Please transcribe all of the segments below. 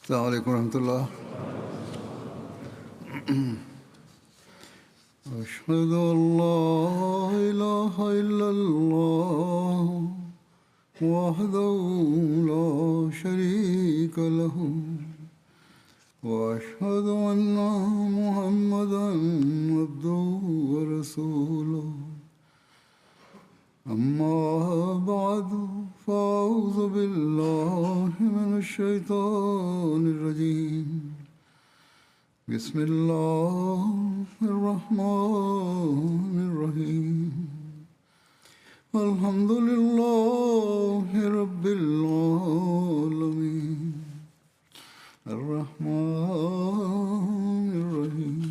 السلام عليكم ورحمة الله. أشهد أن لا إله إلا الله وحده لا شريك له وأشهد أن محمدا عبده ورسوله. أما بعد فأعوذ بالله من الشيطان الرجيم. بسم الله الرحمن الرحيم. الحمد لله رب العالمين الرحمن الرحيم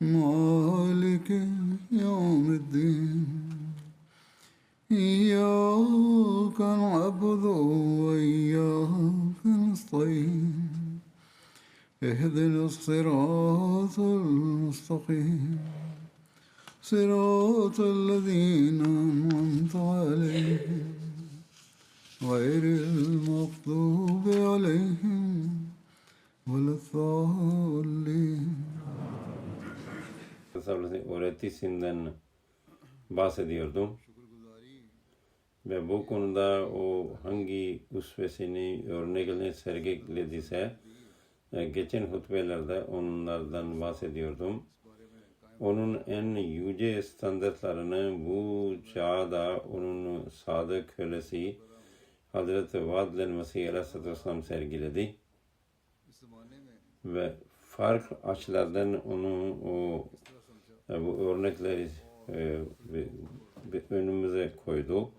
مالك يوم الدين. إياك نعبد وإياك نستعين. اهدنا الصراط المستقيم صراط الذين أنعمت عليهم غير المغضوب عليهم ولا الضالين. Öğretisinden bahsediyordum. Ve bu konuda o hangi usvesini, örneğini sergilediyse geçen hutbelerde onlardan bahsediyordum. Onun en yüce standartlarını bu çağda onun sadık kölesi Hazreti Vadl Mesih Aleyhisselatü Vesselam sergiledi. Ve farklı açılardan onu bu örnekleri önümüze koydu.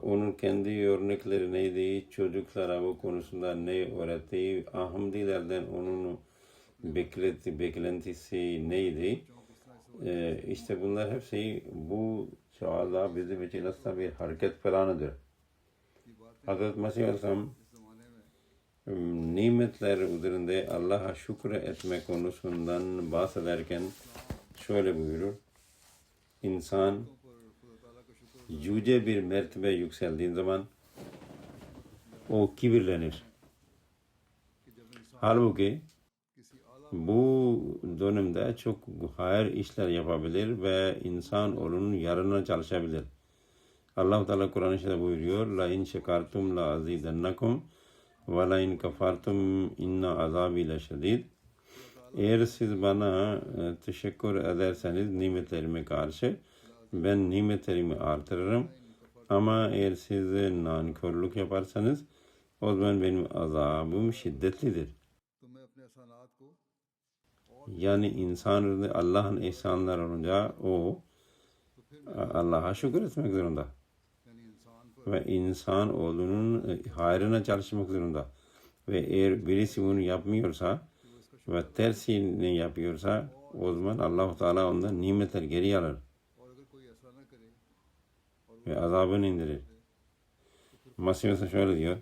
Onun kendi örnekleri neydi, çocuklara bu konusunda ne öğretti, Ahmadilerden onun beklentisi neydi? İşte bunlar hepsi bu çağda bizim için aslında bir hareket planıdır. Hazreti Mesih Aleyhisselam nimetler üzerinde Allah'a şükür etme konusundan bahsederken şöyle buyurur. İnsan yüce bir mertebe yükseldiğin zaman o kibirlenir. Halbuki bu dönemde çok hayır işler yapabilir ve insan onun yarına çalışabilir. Allah-u Teala Kur'an-ı Şerif'te buyuruyor: La in şekartum la azidennakum ve la in kafartum inna azabi leşedid. Eğer siz bana teşekkür ederseniz nimetlerime karşı ben nimetlerimi artırırım. Ama eğer siz nankörlük yaparsanız o zaman benim azabım şiddetlidir. Yani insan Allah'ın ihsanları olunca o Allah'a şükür etmek zorunda. Ve insan oğlunun hayrına çalışmak zorunda. Ve eğer birisi bunu yapmıyorsa ve tersini yapıyorsa o zaman Allah-u Teala ondan nimetler geri alır. Ve azabını indirir. Mesih mesela şöyle diyor.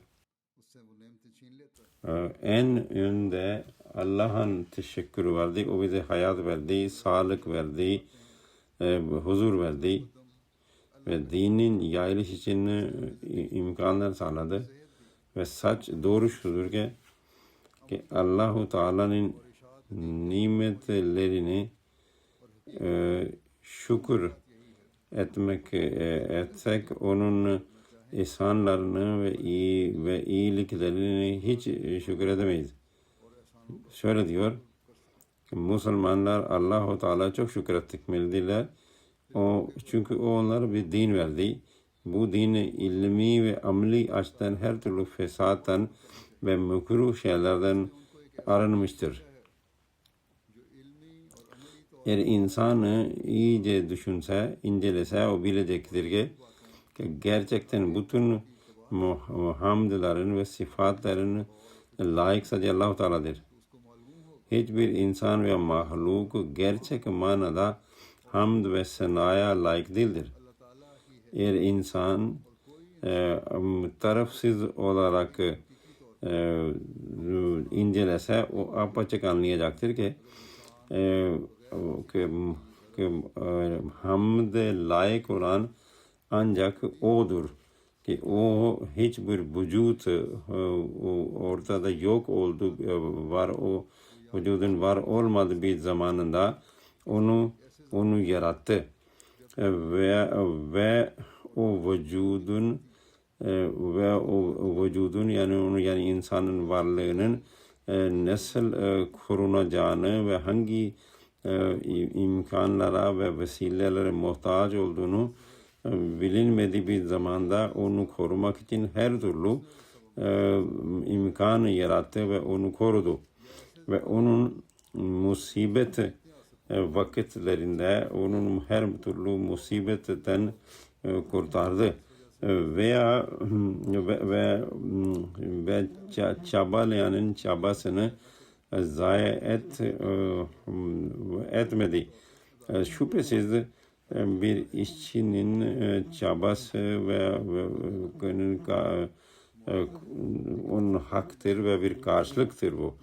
En önde Allah'ın teşekkürü verdi. O bize hayat verdi, sağlık verdi, huzur verdi. Ve dinin yayılış için imkanlar sağladı. Ve doğru şudur ki Allah-u Teala'nın nimetlerini şükür etsek onun ihsanlarını ve iyiliklerini hiç şükür edemeyiz. Şöyle diyor, Müslümanlar Allah-u Teala çok şükür etmelidirler. Çünkü o onlara bir din verdi. Bu din ilmi ve ameli açıdan her türlü fesattan ve mekruh şeylerden arınmıştır. Eğer insanı iyice düşünse, incelese o bilecektir ki gerçekten bütün hamdlerin ve sıfatların layık sadece Allah-u Teala'dır. Hiçbir insan ve mahluk gerçek manada hamd ve senaya layık değildir. Eğer insan tarafsız olarak incelese o apaçık anlayacaktır ki hamde layık olan ancak odur ki o hiçbir vücut ortada yok oldu, var, o vücudun var olmadığı bir zamanında onu yarattı. Ve o vücudun yani insanın varlığının nasıl korunacağını ve hangi imkanlara ve vesilelere muhtaç olduğunu bilinmediği bir zamanda onu korumak için her türlü imkanı yarattı ve onu korudu. Ve onun musibet vakitlerinde onun her türlü musibetten kurtardı. Ve çabalayanın çabasını zayi etmedi. Şüphesiz bir işçinin çabası ve onun haktır ve bir karşılıktır bu.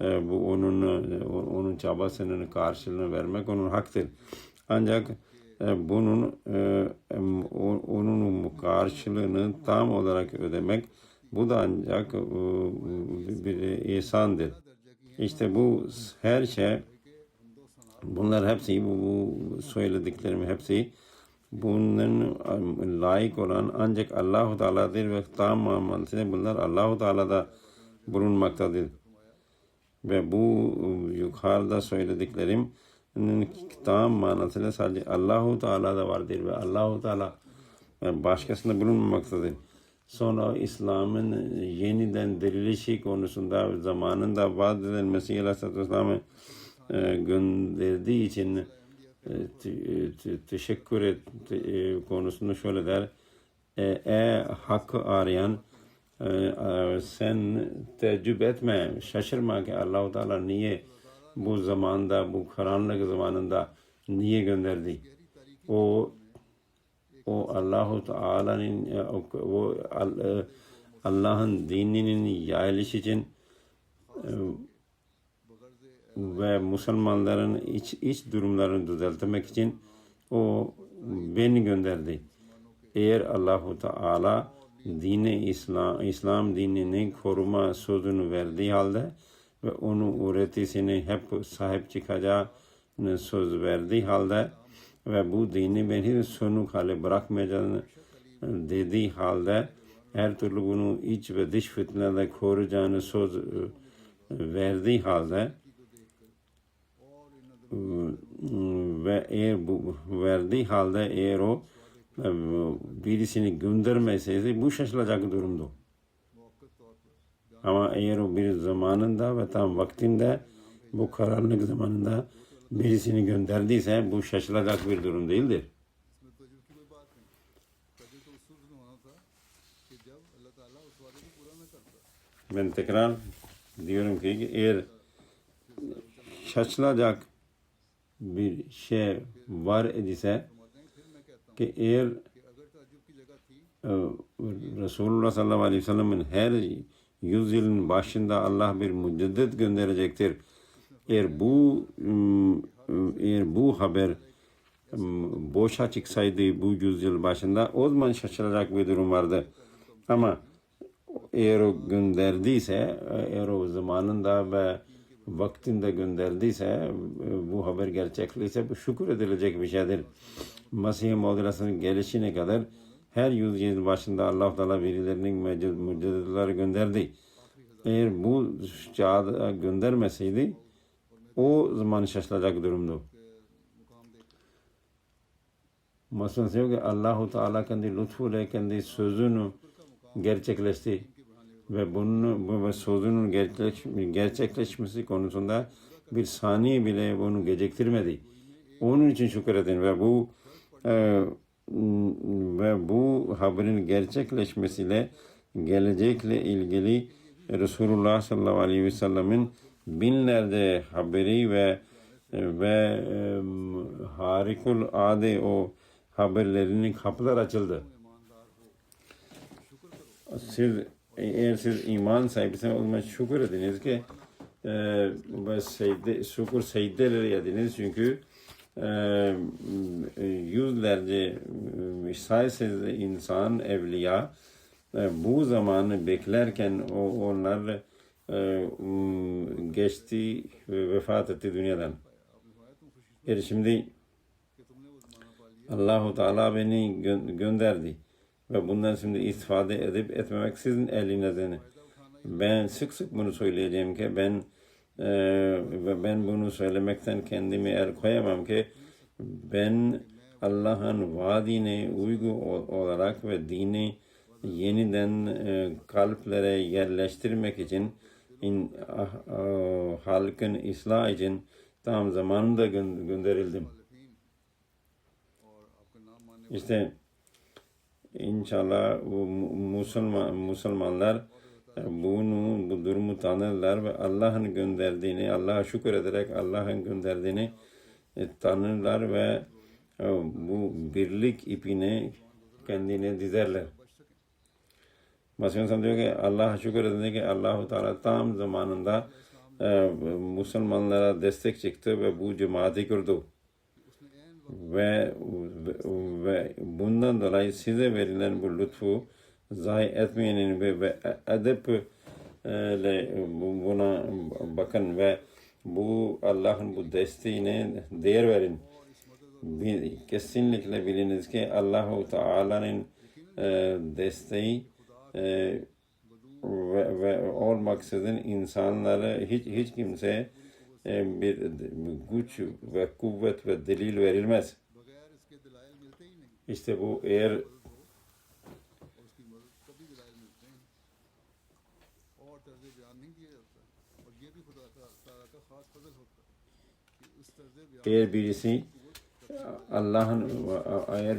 Bu onun çabasının karşılığını vermek onun haktır. Ancak onun karşılığını tam olarak ödemek, bu da ancak bir ihsandır. İşte bu her şey, bunlar hepsi, bu söylediklerim hepsi, bunların layık olan ancak Allah-u Teala'dır ve tam manasıyla bunlar Allah-u Teala'da bulunmaktadır. Ve bu yukarıda söylediklerim tam manasıyla sadece Allah-u Teala'da vardır ve Allah-u Teala başkasında bulunmamaktadır. Sonra İslam'ın yeniden dirilişi konusunda zamanında vaat edilen Mesih Aleyhisselatü Vesselam'ı gönderdiği için teşekkür et konusunda şöyle der: hakkı arayan, sen tecrübe etme, şaşırma ki Allah-u Teala niye bu zamanda, bu karanlık zamanında niye gönderdi? O Allah-u Teala'nın, Allah'ın dininin yayılışı için ve Müslümanların iç durumlarını düzeltmek için o beni gönderdi. Eğer Allah-u Teala İslam dinini koruma sözünü verdiği halde ve onun öğretisini hep sahip çıkacağını söz verdiği halde ve bu dini ben hiç sönük hale bırakmayacağını dediği halde, her türlü bunu iç ve dış fitnelerle koruyacağını söz verdiği halde ve eğer bu verdiği halde eğer o birisini göndermeseydi bu şaşılacak durumdu. Ama eğer o bir zamanında ve tam vaktinde, bu karanlık zamanında birisini gönderdiyse bu şaşılacak bir durum değildir. Ben tekrar diyorum ki eğer şaşılacak bir şey var idiyse, ki eğer Resulullah sallallahu aleyhi ve sellem'in her yüzyılın başında Allah bir müceddet gönderecektir. Eğer bu haber boşa çıksaydı bu yüzyıl başında, o zaman şaşıracak bir durum vardı. Ama eğer o gönderdiyse, eğer o zamanında ve vaktinde gönderdiyse, bu haber gerçekliyse bu şükür edilecek bir şeydir. Mesih-i Maud Aleyhisselam'ın gelişine kadar her yüzyıl başında Allah Teala birilerinin mucizeleri gönderdi. Eğer bu çağda göndermeseydi, o zaman şaşılacak durumdu. Mesela diyor ki Allah-u Teala kendi lütfuyla kendi sözünü gerçekleşti ve bu sözünün gerçekleşmesi konusunda bir saniye bile bunu geciktirmedi. Onun için şükredin ve bu haberin gerçekleşmesiyle, gelecekle ilgili Resulullah sallallahu aleyhi ve sellem'in binlerce haberi ve harikulade o haberlerinin kapılar açıldı. Eğer siz iman sahibisiniz, o zaman şükür ediniz ki şükür secdeleri ediniz, çünkü yüzlerce sayısız insan, evliya bu zamanı beklerken onlar geçti ve vefat etti dünyadan. Şimdi Allahu Teala beni gönderdi ve bundan şimdi istifade edip etmemek sizin elinizde. Ben sık sık bunu söyleyeceğim ki ben bunu söylemekten kendimi el koyamam ki ben Allah'ın vaadine uygun olarak ve dini yeniden kalplere yerleştirmek için halkın ıslah için tam zamanında gönderildim. İşte inşallah Müslümanlar bu durumu tanırlar ve Allah'ın gönderdiğini, Allah'a şükür ederek Allah'ın gönderdiğini tanırlar ve bu birlik ipini kendine dizerler. Mesela diyor ki Allah'a şükür edin ki Allah-u Teala tam zamanında Müslümanlara destek çıktı ve bu cemaati kurdu. Ve bundan dolayı size verilen bu lütfu zayi etmeyenin ve edep buna bakın ve bu Allah'ın bu desteğine değer verin. Kesinlikle biliniz ki Allah-u Teala'nın desteği ve olmaksızın insanlara hiç kimse bir güç ve kuvvet ve delil verilmez. İşte bu eğer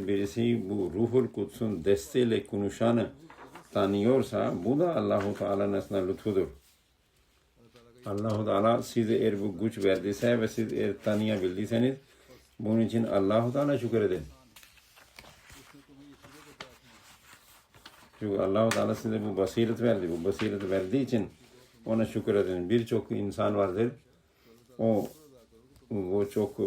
birisi bu Ruhul Kuds'un desteğiyle konuşanı tanıyorsa bu da Allah-u Teala'nın lütfudur. Allah-u Teala size eğer bu güç verdiyse ve siz eğer tanıyabildiyseniz bunun için Allah-u Teala şükür edin. Çünkü Allah-u Teala size bu basiret verdi. Bu basiret verdiği için ona şükür edin. Birçok insan vardır. O çok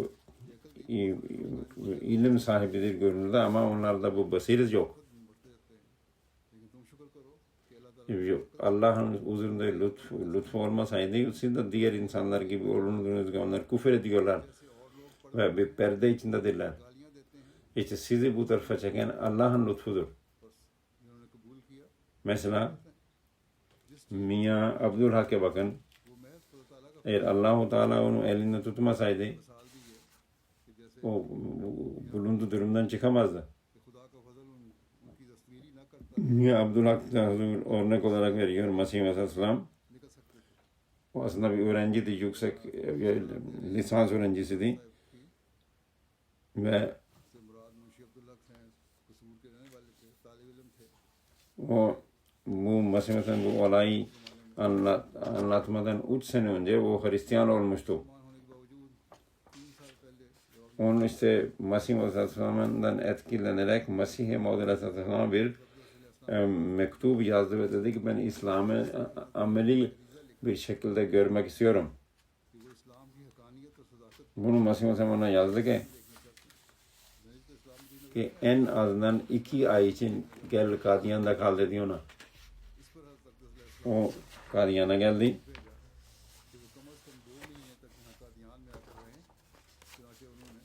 ilim sahibidir görünürde ama onlarda bu basiret yok. Allah'ın huzurunda lütfu olmasaydı siz de diğer insanlar gibi olurdunuz ki onlar küfür ediyorlar ve bir perde içindedirler. İşte sizi bu tarafa çeken Allah'ın lütfudur. Mesela Miya Abdülhak'e bakın. Eğer Allah-u Teala onu elinde tutmasaydı o bulunduğu durumdan çıkamazdı. Miya Abdülhak da örnek olarak veriyor Mesih Aleyhisselam. O aslında bir öğrenciydi, yüksek lisans öğrencisiydi. Ve bu Mesih Aleyhisselam bu olayı anlatmadan 3 sene önce o Hristiyan olmuştu. Onun işte Mesih Aleyhisselam'dan etkilenerek Mesih Maud Aleyhisselam'a bir mektup yazdı ve dedi ki ben İslam'ı ameli bir şekilde görmek istiyorum. Bunu Mesih Aleyhisselam'a yazdı ki en azından 2 ay için gel Kadiyan'da kal dedi ona. O Kadiyan'a geldi.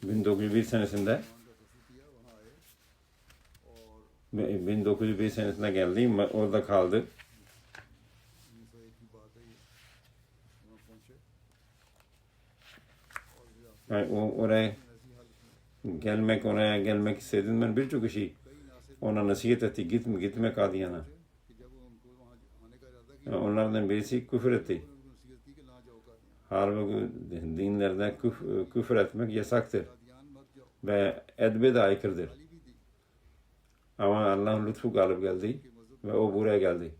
...1901 senesinde 1901 senesinde geldi. Orada kaldı. Yani oraya gelmek istedim. Ben birçok kişi ona nasihat etti. Gitme Kadiyan'a. Yani onlardan birisi küfür etti. Halbuki dinlerde küfür etmek yasaktır. Ve edbe de aykırıdır. Ama Allah'ın lütfu galip geldi. Ve o buraya geldi.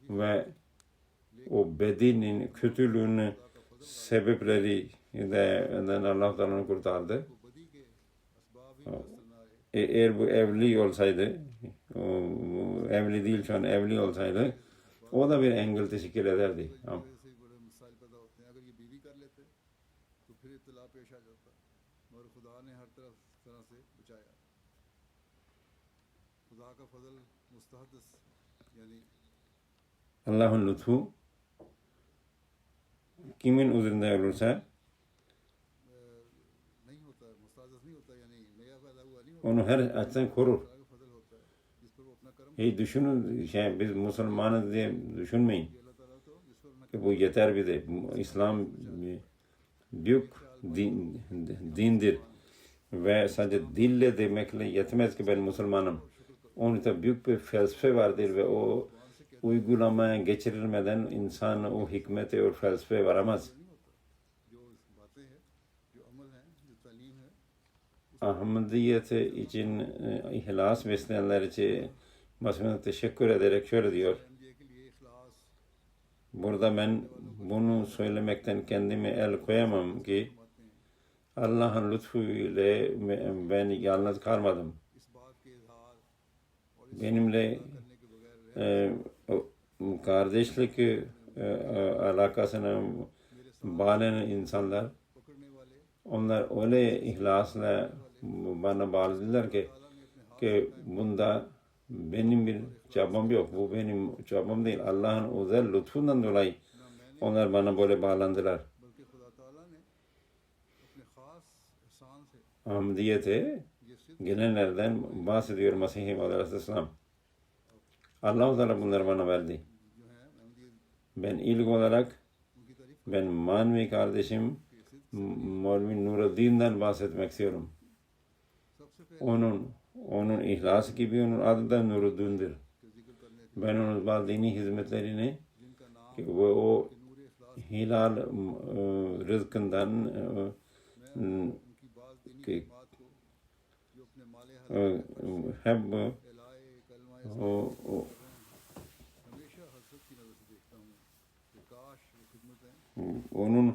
Ve o bedinin kötülüğünün sebepleri de Allah Teala'nı kurtardı. Eğer bu evli olsaydı, evli değil şu an evli olsaydı, o da bir engel teşkil ederdi. तो फिर इत्तला पेश आ जाता मगर खुदा ने हर तरह से बचाया खुदा का फजल मुस्तहदस yani Allah'ın lütfu kimin üzerinde olursa नहीं होता मुस्तहदस नहीं होता yani नया पैदा हुआ नहीं होता onu her açıdan korur. खुदा का फजल होता है जिस पर वो अपना कर्म Hiç düşünün, biz Müslümanız diye düşünmeyin. अल्लाह ताला तो जिस पर अपना Ki bu yeter bize. İslam büyük dindir. Ve sadece dille demekle yetmez ki ben Müslümanım. Onun da büyük bir felsefe vardır ve o uygulamaya geçirilmeden insan o hikmete o felsefeye varamaz. जो बातें हैं जो अमल हैं जो तालीम है Ahmediyet için ihlas besleyenler için Masum'a teşekkür ederek şöyle diyor. Ahmadiyya के लिए इखलास Burada ben bunu söylemekten kendime el koyamam ki Allah'ın lütfuyla ben yalnız kalmadım. इस बात के इजहार और Benimle करने के बगैर o kardeşlik alakasına bağlanan insanlar पकड़ने वाले onlar öyle ihlasla bana bağladılar ki bunda benim bir çabam yok. Bu benim çabam değil. Allah'ın özel lütfundan dolayı onlar bana böyle bağlandılar. बल्कि खुदा ताला ने अपने खास एहसान से Ahmediyete ये सिद्ध gelenlerden bahsediyor Mesih Maud Aleyhisselam. Allah-u Teala bunları bana verdi. जो है अहमदियत Ben ilk olarak उनकी तारीफ ben manevi kardeşim Mevlevi Nuruddin'den bahsetmek istiyorum. सबसे पहले Onun ihlası gibi onun adı da Nuruddin'dir. के जिक्र करने थे Ben onun bazı dini hizmetlerini जिनका नाम ki o नूर इखलास hilal rızkından उनकी बाज दीनी कि खिदमत को जो अपने माले हर hep एलाए कलमा o हमेशा हसरत की नज़र से देखता हूँ कि काश वो खिदमतें onun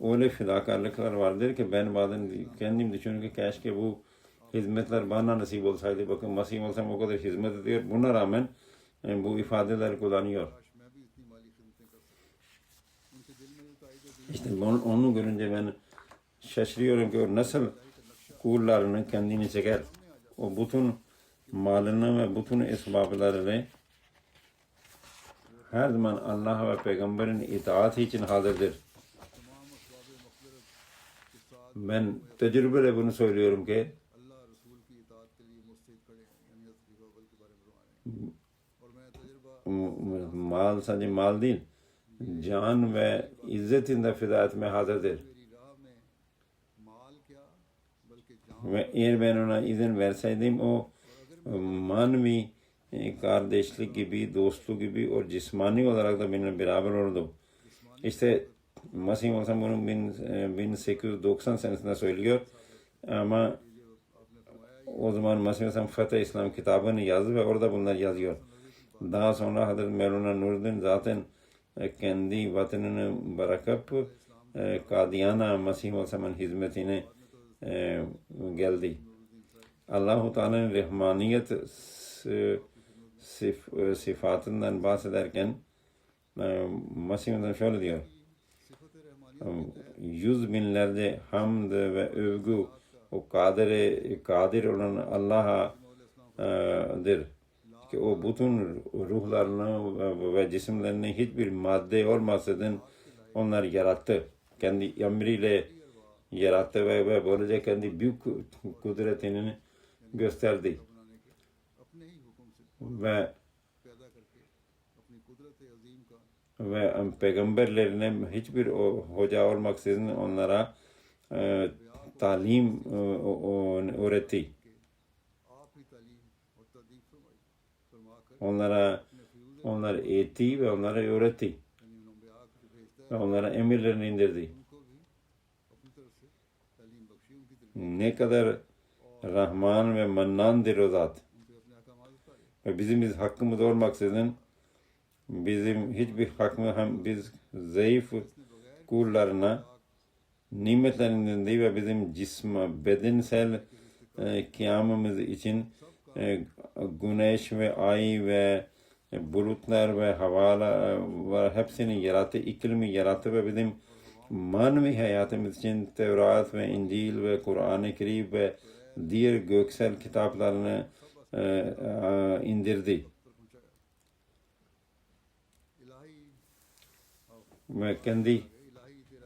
öyle fedakarlıklar vardır ki ben bazen kendim düşünüyorum ki keşke bu hizmetler bana nasip olsaydı. Bakın Mesih olsam o kadar hizmet ediyor. Buna rağmen bu ifadeler kullanıyor. काश मैं भी इतनी माली खिदमतें कर सकता उनके दिल में जो ताइद दी İşte onu görünce ben şaşırıyorum ki o nasıl kullarını kendini çeker. O bütün malını ve bütün esbablarını her zaman Allah ve Peygamberin itaati için hazırdır. तमाम असबाब मकबरत के साथ Ben tecrübeyle bunu söylüyorum ki अल्लाह रसूल की इताअत के लिए मुस्तैद खड़े हैं यानी हज़रत खलीफा अव्वल के बारे में फरमा रहे हैं और मैं तजुर्बा mal sadece mal değil, can ve izzetin de feda etmeye hazırdır. मेरी राह में माल क्या बल्कि जान Ve eğer ben ona izin verseydim o manevi kardeşlik gibi, dostluk gibi o cismani olarak da benimle beraber olurdu. İşte Mesih olsam bunu 1890 senesinde söylüyor ama o zaman Mesih olsam Fetih İslam kitabını yazdı ve orada bunlar yazıyor. Daha sonra Hazreti Mevlana Nuruddin zaten kendi vatanını bırakıp Kadiyana Mesih olsamın hizmetine geldi. Allah-u Teala'nın rahmaniyet sıfatından bahsederken Mesih'den şöyle diyor. सिफत Rahmani Yüz binlerce hamd ve övgü o kadir olan Allah'adır. Ki o bütün ruhlarını ve cisimlerini hiçbir madde olmaksızın onlar yarattı. Kendi emriyle yarattı ve böylece kendi büyük kudretini gösterdi. बनाने के अपने ही हुक्म से Ve पैदा करके अपनी कुदरत अजीम का ve peygamberlerine hiçbir hoca olmaksızın onlara talim öğretti. आप ही तालीम और तदीब फरमाई फरमाकर Onlar eğitti ve onlara öğretti. यानी नंबिया को जो भेजता है Ve onlara emirlerini indirdi. उनको भी अपनी तरफ से तालीम बख्शी उनकी तरफ Ne kadar Rahman ve Mannan'dır o zat. उन पे अपने अहकामात उतारे Ve bizim hakkımız olmaksızın bizim hiçbir hakkımız hem biz zayıf kullarına nimetlerinden değil ve bizim bedensel kıyamımız için güneş ve ay ve bulutlar ve havalar hepsini yarattı, iklimi yarattı ve bizim manevi hayatımız için Tevrat ve İncil ve Kur'an-ı Kerim ve diğer göksel kitaplarını indirdi. इलाही Ve kendi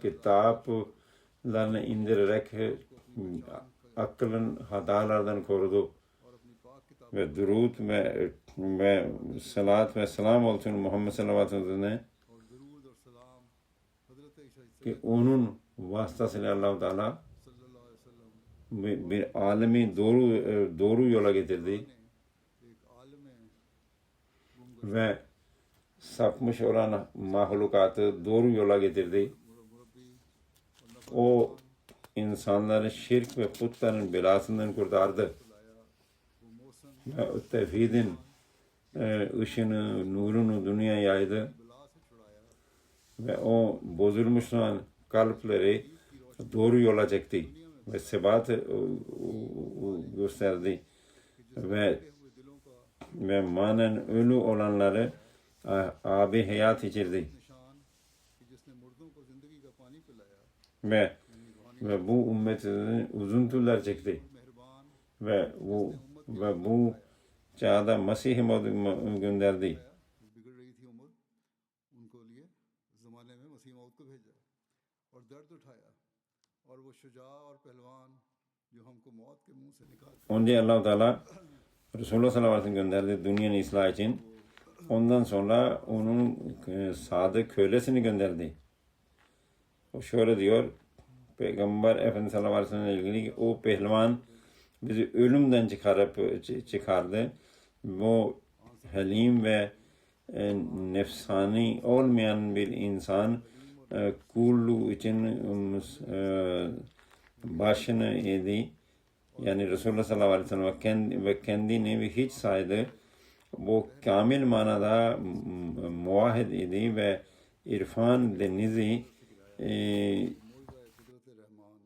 kitaplarını indirerek aklın hatalardan korudu. और अपनी पाक किताब Ve durud ve salat ve selam olsun Muhammed sallallahu aleyhi ve sellem'e और दरूद और सलाम हजरत ईसा ki onun vasıtasıyla Allah-u Teala सल्लल्लाहु अलैहि वसल्लम bir alemi doğru yola getirdi ने एक आलम गुमगुम ve sapmış olan mahlukatı doğru yola getirdi. मुरब्बी और O insanları şirk ve putların belasından kurtardı. नफलाया वो मौसम Ve tevhidin ışını, nurunu dünyaya yaydı. बला से छुड़ाया Ve o bozulmuş olan kalpleri doğru yola çekti. Ve sebat gösterdi. Ve हुए दिलों का ve manen ölü olanları abi hayat içirdi. निशान कि जिसने मुर्दों को जिंदगी का पानी पिलाया Ve bu ümmetini uzuntular çekti. मेहरबान Ve bu çağda Mesih-i Maud gönderdi. बिगड़ रही थी उम्र उनको लिए ज़माने में मसीह मौत को भेजा और दर्द उठाया और वो शुजा और पहलवान जो हमको मौत के मुंह से निकाल Önce Allah-u Teala Resulullah sallallahu aleyhi ve sellem gönderdi dünyanın ıslah için. Ondan sonra onun sadık kölesini gönderdi. O şöyle diyor, Peygamber Efendimiz sallallahu aleyhi ve sellem'le ilgili o pehlivan bizi ölümden çıkardı. Bu halim ve nefsani olmayan bir insan kulluğu için başını eğdi. Yani Resulullah sallallahu aleyhi ve sellem ve kendini hiç saydı. Bu kamil manada muvahhid idi ve irfan denizi कुदरत रहमान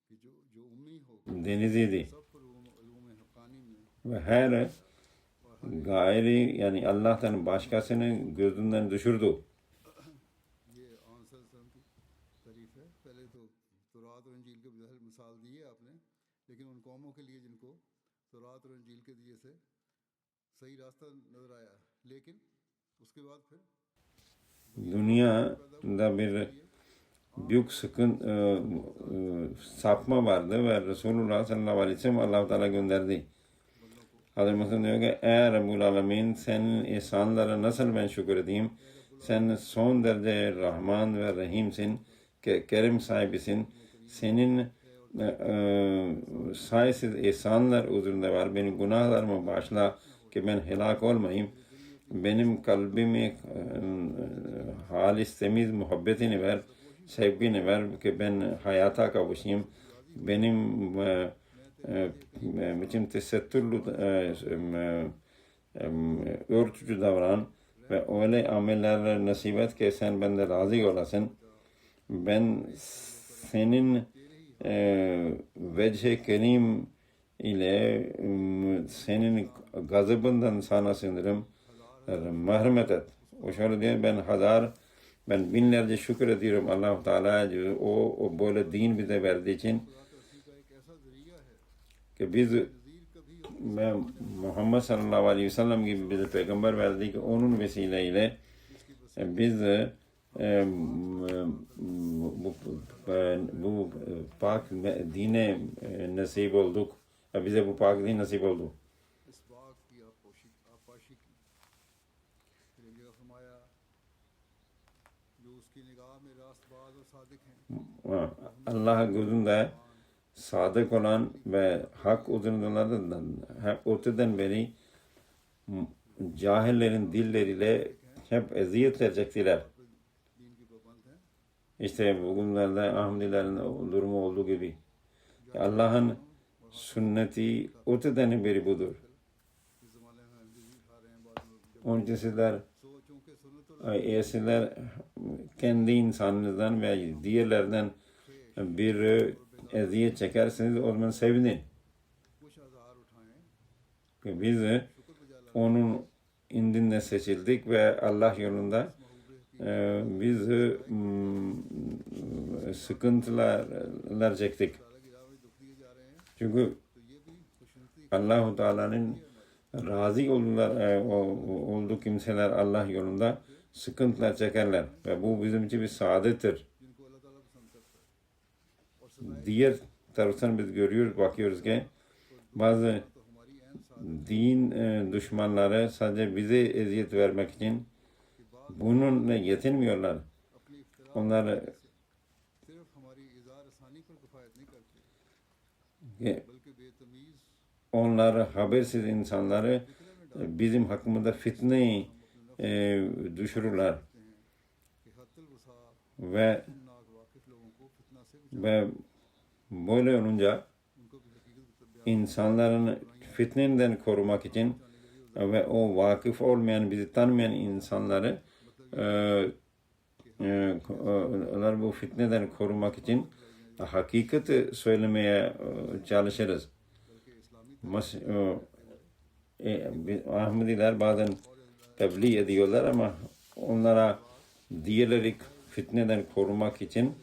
कि जो उम्मी हो deniziydi. सब उलूम हक़ानी में Ve her gayri yani Allah'tan başkasını gözünden düşürdü. ये आंसर की तारीफ है पहले तो तौरात और इंजील के बजाय मिसाल दी है आपने लेकिन उन कौमों के लिए जिनको तौरात और इंजील के दिए से सही रास्ता नजर आया लेकिन उसके बाद फिर Dünyada bir büyük sapma vardı ve Resulullah sallallahu aleyhi ve sellem Allah-u Teala gönderdi. Hazreti Musa diyor ki ey Rabbul Alemin senin ihsanlara nasıl ben şükür edeyim? Sen son derece Rahman ve Rahimsin, kerim sahibisin. Senin sayesiz ihsanlar huzurunda var. Benim günahlarımı bağışla ki ben helak olmayayım. Benim kalbimi halis temiz muhabbetini ver, sevgini ver ki ben hayata kavuşayım. Benim için tesettürlü örtücü davran ve öyle amellerle nasip et ki sen benden razı olasın. Ben senin vecih-i kerim ile senin gazabından sana sığınırım. Merhamet et. O şöyle diyor ben binlerce şükür ediyorum Allah-u Teala o böyle din bize verdiği için ki biz Muhammed sallallahu aleyhi ve sellem gibi bize peygamber verdi ki onun vesileyle biz bu pak dine nasip olduk. Bize bu pak din nasip oldu. इस बाग की आपाशी की फिर एक जगह फरमाया जो उसकी निगाह में रास्तबाज और सादिक हैं Allah gözünde sadık olan ve hak uzunlardan hep ortadan beri cahillerin dilleriyle hep eziyetler çektiler. दीन की पाबंद हैं İşte bugünlerde Ahmedilerin durumu olduğu gibi. Allah'ın sünneti ortadan beri budur. इस ज़माने में हम भी खा रहे हैं बाद में Onun için sizler सोचों के सुन्नत eğer sizler kendi insanınızdan ve diğerlerden bir eziyet çekerseniz o zaman sevinin. कुछ आज़ार उठाएं Ki biz onun indinde seçildik ve Allah yolunda biz sıkıntılar çektik. Çünkü Allah-u Teala'nın razı olduğu kimseler Allah yolunda sıkıntılar çekerler ve bu bizim için bir saadettir. Diğer taraftan biz bakıyoruz ki bazı din düşmanları sadece bize eziyet vermek için bununla yetinmiyorlar. Onlar habersiz insanları bizim hakkımızda fitneyi düşürürler ve böyle olunca insanların fitneden korumak için ve o vakıf olmayan, bizi tanımayan insanları onlar bu fitneden korumak için hakikati söylemeye çalışırız. Ahmediler bazen tebliğ ediyorlar ama onlara diğerleri fitneden korumak için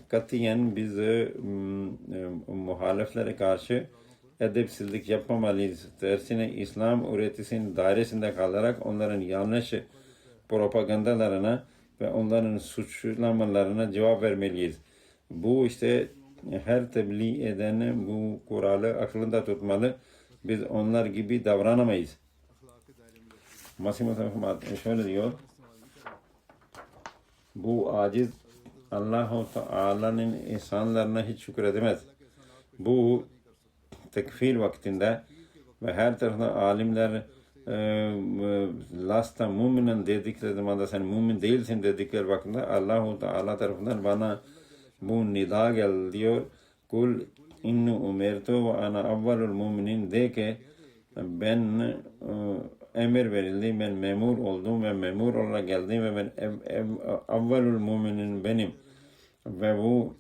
katiyen biz muhaliflere karşı edepsizlik yapmamalıyız. Tersine İslam öğretisinin dairesinde kalarak onların yanlış propagandalarına ve onların suçlamalarına cevap vermeliyiz. Bu işte her tebliğ eden bu kuralı aklında tutmalı. Biz onlar gibi davranamayız. Masih Muhammed şöyle diyor. Bu aciz Allah-u Teala'nın ihsanlarına hiç şükredemez. Bu tekfir vaktinde ve her taraftan alimler lasta müminin dedikleri zamanda sen mümin değilsin dedikleri vaktinde Allah-u Teala tarafından bana bu nida geldi diyor. Kul innu umertu ve ana avvalul müminin de ki ben emir verildi, ben memur oldum ve memur olarak geldim ve ben avvalul müminin benim. Ve bu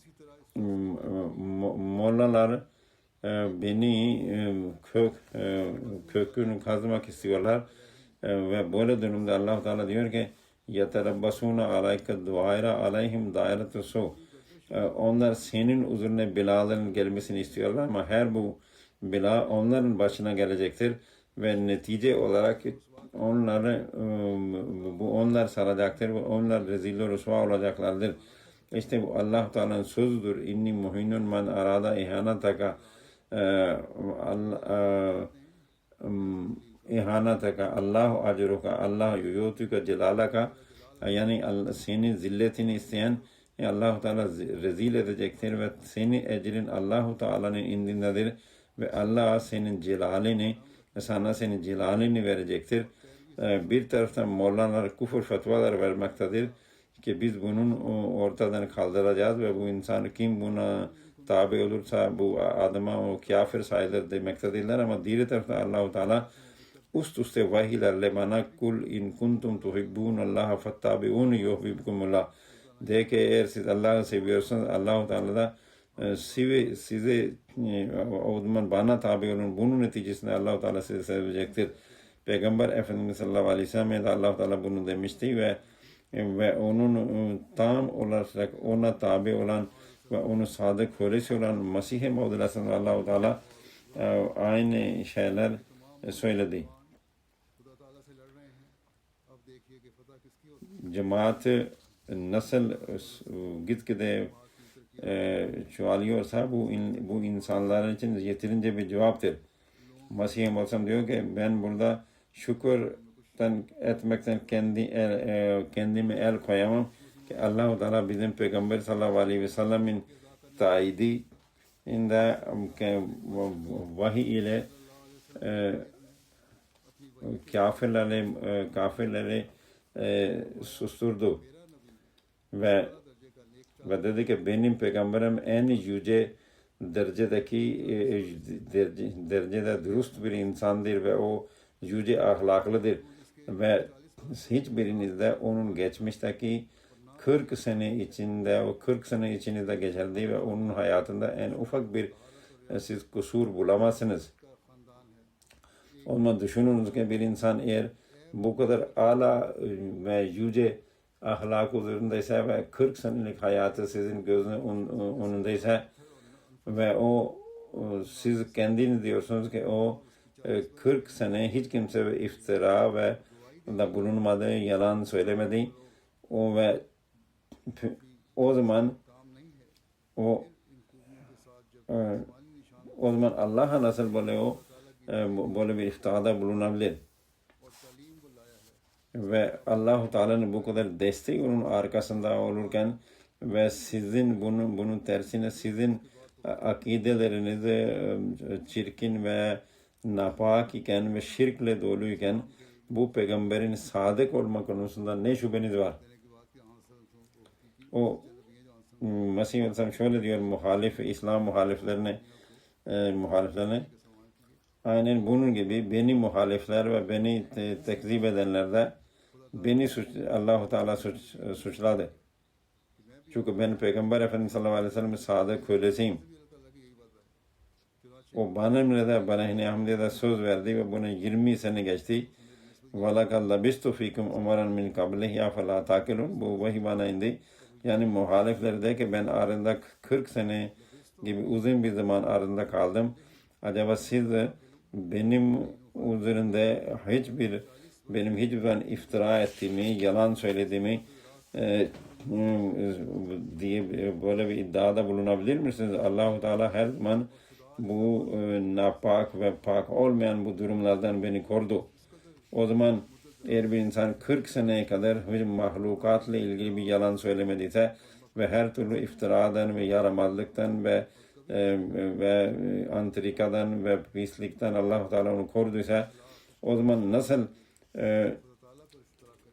mollalar beni kökünü kazmak istiyorlar ve böyle durumda Allah Teala diyor ki yeterabbasuna alayka duayra alayhim dairetu su. Onlar senin üzerine belaların gelmesini istiyorlar ama her bu bela onların başına gelecektir ve netice olarak onlar saracaktır ve onlar rezil rüsva olacaklardır. İşte bu Allah Teala'nın sözüdür. İnni muhinun man arada ihanataka ihanataka Allahu acruka Allahu yutuka celalaka yani senin zilletini isteyen Allah Teala rezil edecektir ve senin ecrin Allah Teala'nın indindedir ve Allah senin celalini sana senin celalini verecektir. Bir taraftan mollalar küfür fetvalar vermektedir ki biz bunun ortadan kaldıracağız ve bu insan kim buna tabi olursa bu adama o kafir sayılır demektedirler ama diğer taraftan Allah-u Teala üst üste vahiylerle bana kul in kuntum tuhibbunallaha fattabi'un yuhibbukumullah de ki eğer siz Allah'ı seviyorsanız Allah-u Teala da size o zaman bana tabi olun. Bunun neticesinde Allah-u Teala sizi sevecektir. Peygamber Efendimiz sallallahu aleyhi ve sellem Allah-u Teala bunu demişti ve onun tam olarak ona tabi olan ve onu sadık kölesi olan Mesih-i Maud Allah-u Teala aynı şeyler söyledi. Cemaati nasıl gitgide çoğalıyorsa bu insanlar için yeterince bir cevaptır. Mesih-i Maud diyor ki ben burada şükürden etmekten kendimi el koyamam ki Allah-u Teala bizim Peygamber sallallahu aleyhi ve sellemin taidinde vahiy ile kafirleri susturdu ve dedi ki benim peygamberim en yüce derecede dürüst bir insandır ve o yüce ahlaklıdır ve hiçbirinizde onun geçmişteki 40 sene içinde geçerdi ve onun hayatında en ufak bir siz kusur bulamazsınız. Ama düşününüz ki bir insan eğer bu kadar âlâ ve yüce ahlak huzurundaysa ve 40 senelik hayatı sizin gözünün önündeyse ve siz kendiniz diyorsunuz ki o 40 sene hiç kimse ve iftira ve da bulunmadı, yalan söylemedi. Ve o zaman o zaman Allah'a nasıl böyle bir iftirada bulunabilir? Ve Allah-u Teala'nın bu kadar desteği onun arkasında olurken ve sizin bunun tersine sizin akideleriniz çirkin ve napak iken ve şirkle doluyken bu peygamberin sadık olma konusunda ne şüpheniz var? O Mesih Aleyhisselam şöyle diyor İslam muhaliflerine aynen bunun gibi beni muhalifler ve beni tekzip edenler de beni Allah-u Teala suçladı. Çünkü ben Peygamber Efendimiz sallallahu aleyhi ve sellem'in sadık kölesiyim. O bana Hine Hamdiye'de söz verdi ve buna 20 sene geçti. وَلَقَدْ لَبِسْتُ فِيكُمْ اُمَرًا مِنْ قَبْلِهِ يَا فَلَا تَاكِلُونَ. Bu vahiy bana indi. Yani muhalifler de ki ben arında 40 sene gibi uzun bir zaman arında kaldım. Acaba siz benim üzerinde benim hiçbir iftira ettiğimi, yalan söylediğimi diye böyle bir iddiada bulunabilir misiniz? Allah-u Teala her zaman bu napak ve pak olmayan bu durumlardan beni korudu. O zaman eğer bir insan 40 seneye kadar bir mahlukatla ilgili bir yalan söylemediyse ve her türlü iftiradan ve yaramazlıktan ve antrikadan ve pislikten Allah-u Teala onu koruduysa o zaman nasıl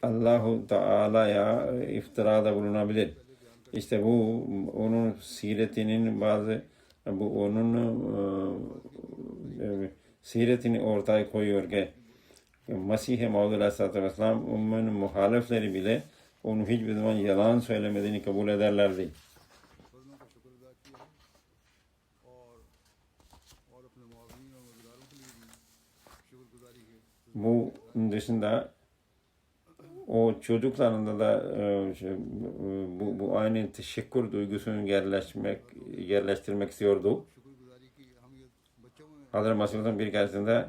Allah-u Teala'ya iftirada bulunabilir? İşte bu onun siretinin siretini ortaya koyuyor ki Mesih-i Maud Aleyhisselatü Vesselam onun muhalifleri bile onun hiçbir zaman yalan söylemediğini kabul ederlerdi. Bu dışında o çocuklarında da bu aynı teşekkür duygusunu yerleştirmek istiyordu. Hazreti Mesih'in bir keresinde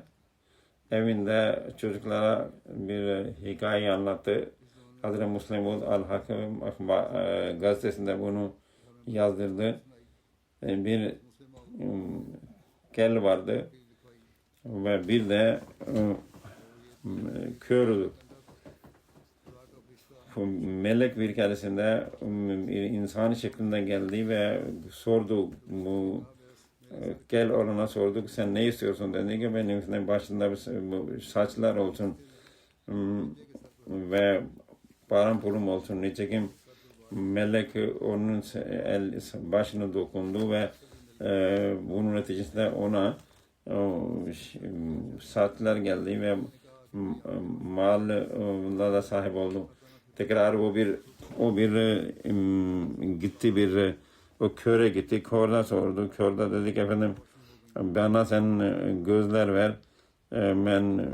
evinde çocuklara bir hikaye anlattı. Hazreti Müslim Al-Hakim gazetesinde bunu yazdırdı. Bir kel vardı ve bir de kördü. Melek bir keresinde insan şeklinde geldi ve sordu, bu kel olana sorduk, sen ne istiyorsun dedi ki benim başında saçlar olsun ve param pulum olsun. Nitekim melek onun başına dokundu ve bunun neticesinde ona saatler geldi ve malla da sahip oldu. Tekrar o gitti o köre gitti. Körde sordu. Körde dedik efendim bana sen gözler ver. Ben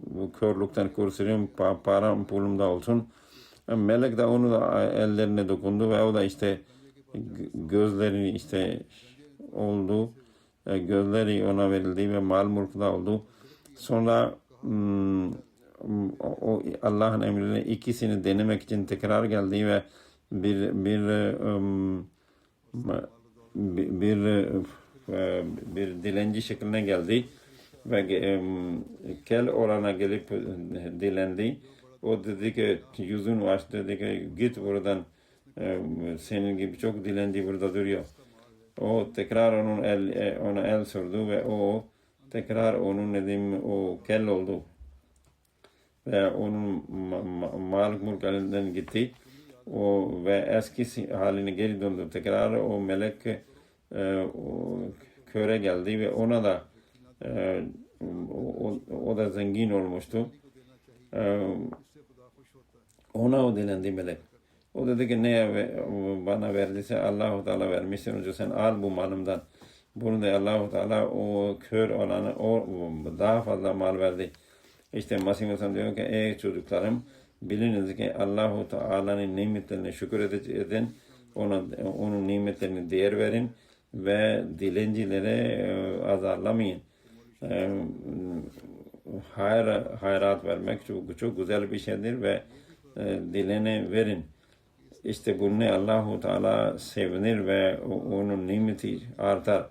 bu körlükten kurtulayım. Param pulum da olsun. Melek de onu da ellerine dokundu ve o da işte gözlerini işte oldu. Gözleri ona verildi ve mal mülk da oldu. Sonra o Allah'ın emriyle ikisini denemek için tekrar geldi ve bir dilenci şekline geldi ve kel olana gelip dilendi. O dedi ki yüzün var, dedi ki git buradan, senin gibi çok dilenci burada duruyor. O tekrar ona el sürdü ve o tekrar o kel oldu. Ve onun mal mülk elinden gitti. Ve eski haline geri döndü. Tekrar o melek köre geldi ve ona da o da zengin olmuştu. Ona o dilendi melek. O dedi ki ne bana verdiyse Allah-u Teala vermişsin. Önce sen al bu malımdan. Bunu da Allah-u Teala o kör olana daha fazla mal verdi. İşte Mesih Aleyhisselam diyor ki ey çocuklarım Biliniz ki Allahu Teala'nın nimetlerine şükür edin, onun nimetlerine değer verin ve dilencilere azarlamayın. Hayrat vermek çok güzel bir şeydir ve dilene verin. İşte bunu Allahu Teala sevinir ve onun nimeti artar.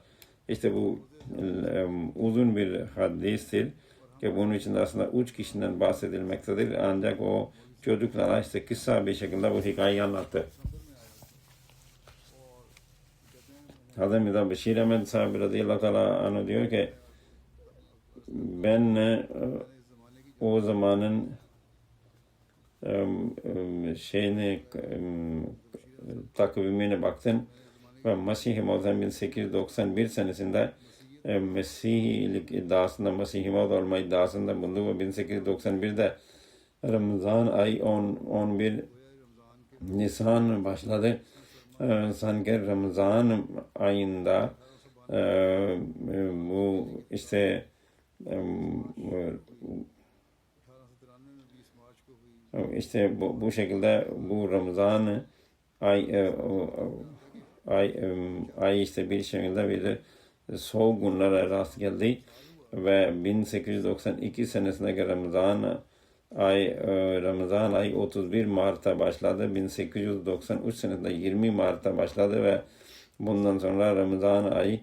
İşte bu uzun bir hadistir ki bunun için aslında 3 kişiden bahsedilmektedir. Ancak o çocuklara işte kısa bir şekilde bu hikayeyi anlattı. Hazreti Mirza Beşir Ahmed sahibi radıyallahu teala anhu diyor ki ben o zamanın takvimine baktım ve Mesih-i Maud 1891 senesinde Mesihlik iddiasında, Mesih-i Maud olma iddiasında bulundu ve 1891'de Ramazan ayı 11 Nisan başladı. Sanki Ramazan ayında bu işte bu şekilde bu Ramazan ay işte bir şekilde bir soğuk günlere rast geldi ve 1892 senesinde Ramazan ay 31 Mart'ta başladı. 1893 senesinde 20 Mart'ta başladı ve bundan sonra Ramazan ayı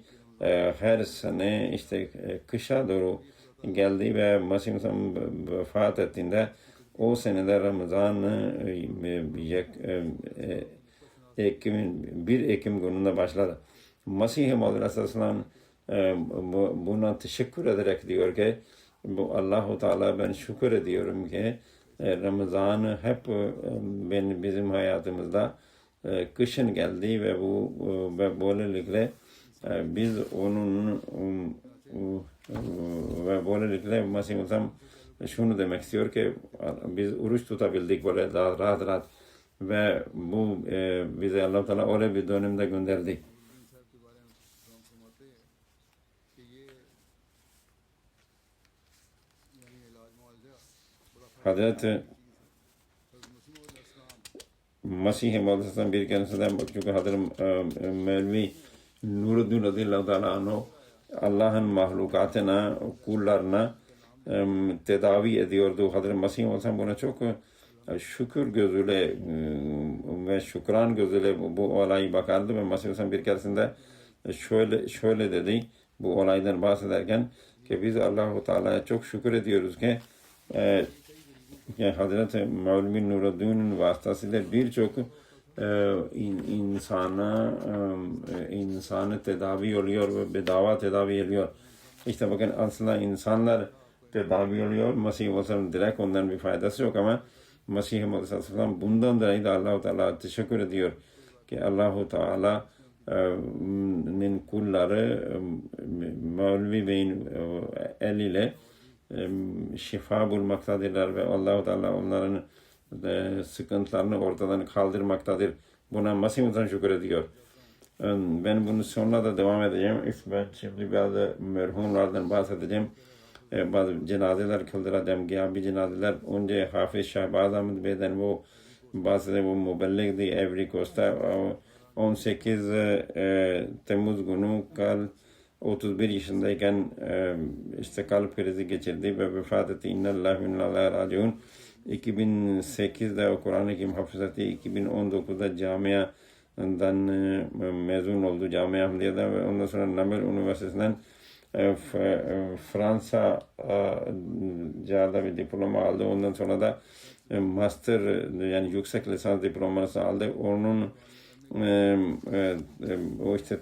her sene işte kışa doğru geldi ve Mesih vefat ettiğinde o senede Ramazan 1 Ekim gününde başladı. Mesih-i Maud Aleyhisselam buna teşekkür ederek diyor ki Allah-u Teala ben şükür ediyorum ki Ramazan hep bizim hayatımızda kışın geldi ve böylelikle biz onun ve böylelikle Mesih Muhammed şunu demek istiyor ki biz oruç tutabildik böyle daha rahat ve bu bize Allah-u Teala öyle bir dönemde gönderdi. Hazreti Mesih-i Maud Aleyhisselam bir kendisinden çünkü Hazreti Mevlevi Nuruddin radıyallahu teala anhu Allah'ın mahlukatına, kullarına tedavi ediyordu. Hazreti Mesih Maud Aleyhisselam buna çok şükür gözüyle ve şükran gözüyle bu olayı bakardı ve Mesih Aleyhisselam bir keresinde şöyle dedi bu olaydan bahsederken ki biz Allah-u Teala'ya çok şükür ediyoruz ki Hazreti Mevlevi Nuruddin'in vasıtasıyla birçok insanı tedavi oluyor ve bedava tedavi ediyor. İşte bakın aslında insanlar tedavi oluyor. Mesih-i Aleyhisselam direkt ondan bir faydası yok ama Mesih-i Aleyhisselam bundan dolayı da Allah-u Teala teşekkür ediyor ki Allah-u Teala'nın kulları Mevlevi Bey'in eliyle şifa bulmaktadırlar ve Allah-u Teala onların sıkıntılarını ortadan kaldırmaktadır. Buna Mesih şükür ediyor. Ben bunu sonra da devam edeceğim. Ben şimdi bazı merhumlardan bahsedeceğim. Bazı cenazeler kıldıracağım. Gıyabi cenazeler. Önce Hafız Şahbaz Ahmet Bey'den bu bahsedeyim. Bu mübelligdi Ivory Coast'ta 18 Temmuz günü 31 yaşındayken işte kalp krizi geçirdi ve vefat etti. İnnallâhu ve innallâhu raciun. 2008'de Kur'an-ı Kerim hafızatı, 2019'da camiadan mezun oldu. Camia Ahmediye'de ve ondan sonra Namur Üniversitesi'nden Fransa'da bir diploma aldı. Ondan sonra da master yani yüksek lisans diploması aldı. Onun o işte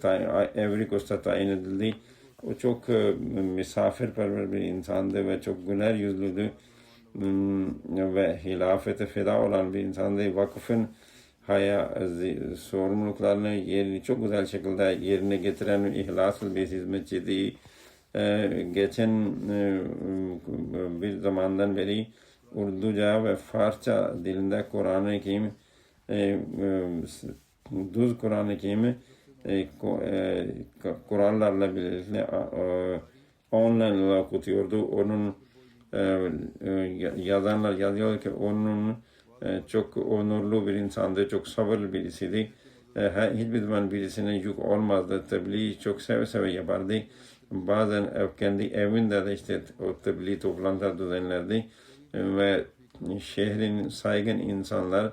Ivory Coast'a tayin edildi. O çok misafirperver bir insandı ve çok güler yüzlüydü ve hilafete feda olan bir insandı. Vakıfın sorumluluklarını çok güzel şekilde yerine getiren ihlaslı bir hizmetçiydi. Geçen bir zamandan beri Urduca ve Farsça dilinde Kur'an-ı Kerim düz Kur'an-ı Kerim'i Kur'anlarla birlikte online okutuyordu. Onun yazanlar yazıyor ki onun çok onurlu bir insandı, çok sabırlı birisiydi. Hiçbir zaman birisine yük olmazdı. Tebliğ çok seve seve yapardı. Bazen kendi evinde de işte o tebliğ toplantılar düzenlerdi. Ve şehrin saygın insanlar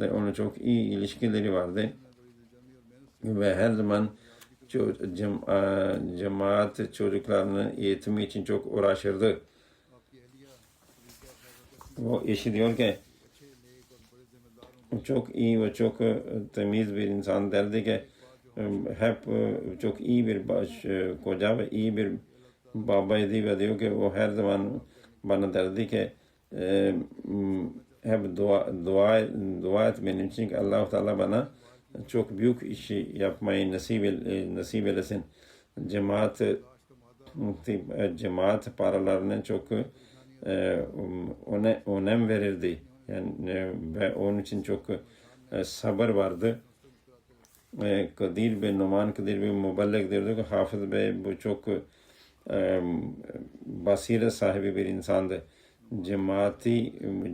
ve ona çok iyi ilişkileri vardı. Ve her zaman cemaat çocuklarının eğitimi için çok uğraşırdı. O eşi diyor ki çok iyi ve çok temiz bir insan, derdi ki hep çok iyi bir koca ve iyi bir babaydı ve diyor ki o her zaman bana derdi ki hep dua et benim için ki Allah-u Teala bana çok büyük işi yapmayı nasip eylesin. Cemaat cemaat paralarına çok önem verirdi. Yani ve onun için çok sabır vardı. Kadir Bey, Numan Kadir Bey mübelleg diyordu ki Hafız Bey bu çok basiret sahibi bir insandı.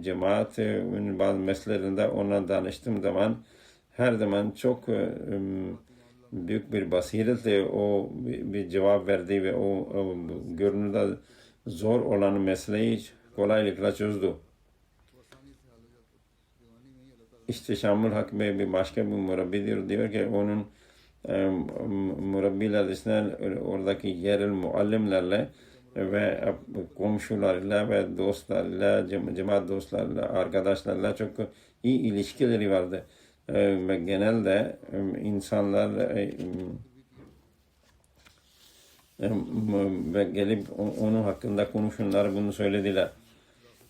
Cemaatin bazı meselelerinde ona danıştığım zaman her zaman çok büyük bir basiretle o bir cevap verdi ve o görünürde zor olan meseleyi kolaylıkla çözdü. İşte Şamul Hak Bey bir başka bir murabbi diyor ki onun murabbiler dışında oradaki yerel muallimlerle ve komşularıyla ve dostlarıyla, cemaat dostlarıyla, arkadaşlarla çok iyi ilişkileri vardı. Ve genelde insanlar ve gelip onun hakkında konuşanlar bunu söylediler.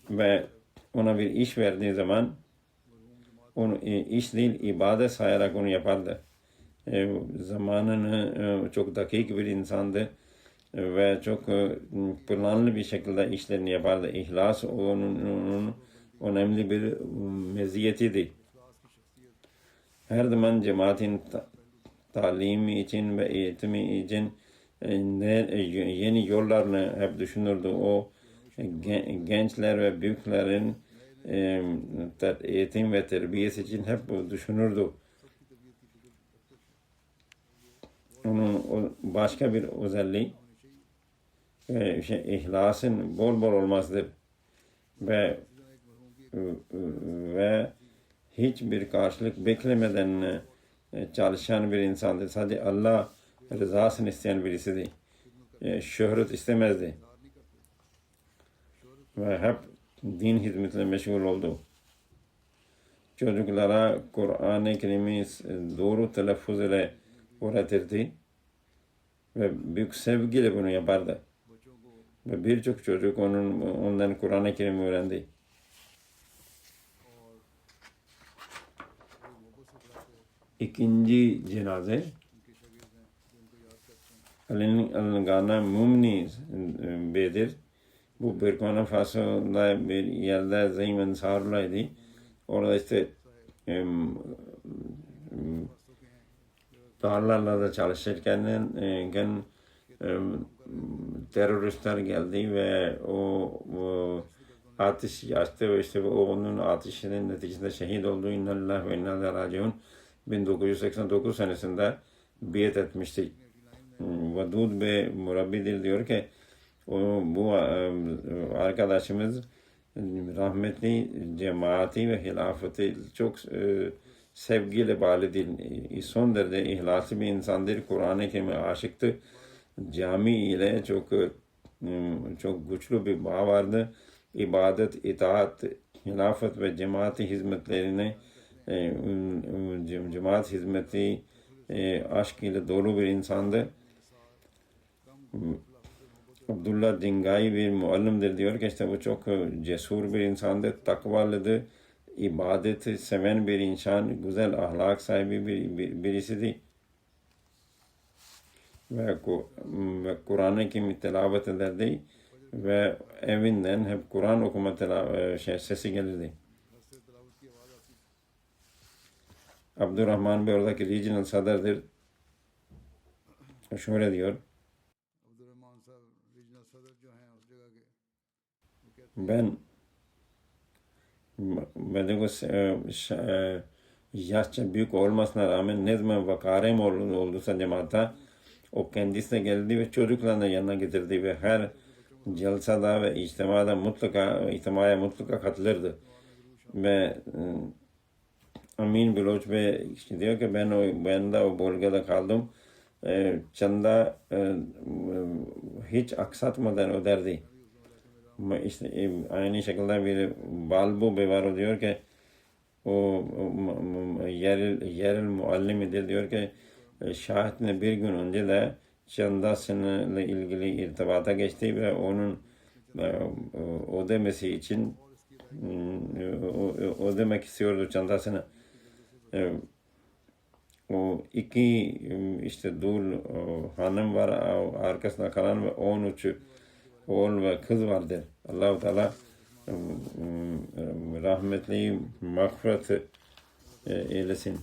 Ve ona bir iş verdiği zaman onu iş değil ibadet sayarak onu yapardı. Zamanını çok dakik bir insandı ve çok planlı bir şekilde işlerini yapardı. İhlas onun önemli bir meziyetiydi. Her zaman cemaatin talimi için ve eğitimi için yeni yollarını hep düşünürdü. O gençler ve büyüklerin eğitim ve terbiyesi için hep düşünürdü. Onun başka bir özelliği ihlasın bol bol olmasıdır ve hiçbir karşılık beklemeden çalışan bir insandır. Sadece Allah rızasını isteyen birisidir. Şöhret istemezdi. Ve hep din hizmetine meşgul oldu. Çocuklara Kur'an-ı Kerim'i doğru telaffuz ile öğretirdi. Ve büyük sevgiyle bunu yapardı. Ve birçok çocuk ondan Kur'an-ı Kerim'i öğrendi. İkinci cenaze Alengana Mumni Bey'dir. Bu Burkina Faso'da bir yerde Zeym Ensar'laydı. Orada işte tarlalarda da çalışırken teröristler geldi ve o ateş açtı ve işte onun ateşinin neticesinde şehit oldu. İnnalillahi ve inna ileyhi raciun. 1989 senesinde biat etmişti. Vadud Bey murabbidir diyor ki bu arkadaşımız rahmetli cemaati ve hilafeti çok sevgiyle bağlıdır. Son derece ihlaslı bir insandır. Kur'an-ı Kerim'e aşıktı. Cami ile çok güçlü bir bağ vardı. İbadet, itaat, hilafet ve cemaati hizmetlerini cemaat hizmeti aşk ile dolu bir insandı. Abdullah Dingai bir muallimdir diyor ki işte bu çok cesur bir insandı, takvalıdır, ibadeti seven bir insan, güzel ahlak sahibi birisidir. Ve Kur'an-ı Kerim'i tilavet ederdi ve evinden hep Kur'an okuma sesi gelirdi. Abdurrahman Bey oradaki regional sadardır. Şöyle diyor. Ben yaşça büyük olmasına rağmen ne zaman vakarem olduysa cemaatta o kendisine geldi ve çocuklarını yanına getirdi ve her celsada ve içtimaya mutlaka katılırdı. Ve Amin Biloç Bey diyor ki ben de o bölgede kaldım. Çanda hiç aksatmadan öderdi. İşte aynı şekilde bir Balbu Bey var, o diyor ki o yerel muallimidir, diyor ki şahitine bir gün önce de çandasıyla ilgili irtibata geçti ve onun ödemesi için ödemek istiyordu çandasını. O iki işte dul hanım var, arkasında kalan ve 13 oğul ve kız vardır. Allah-u Teala rahmetli mağfiret eylesin.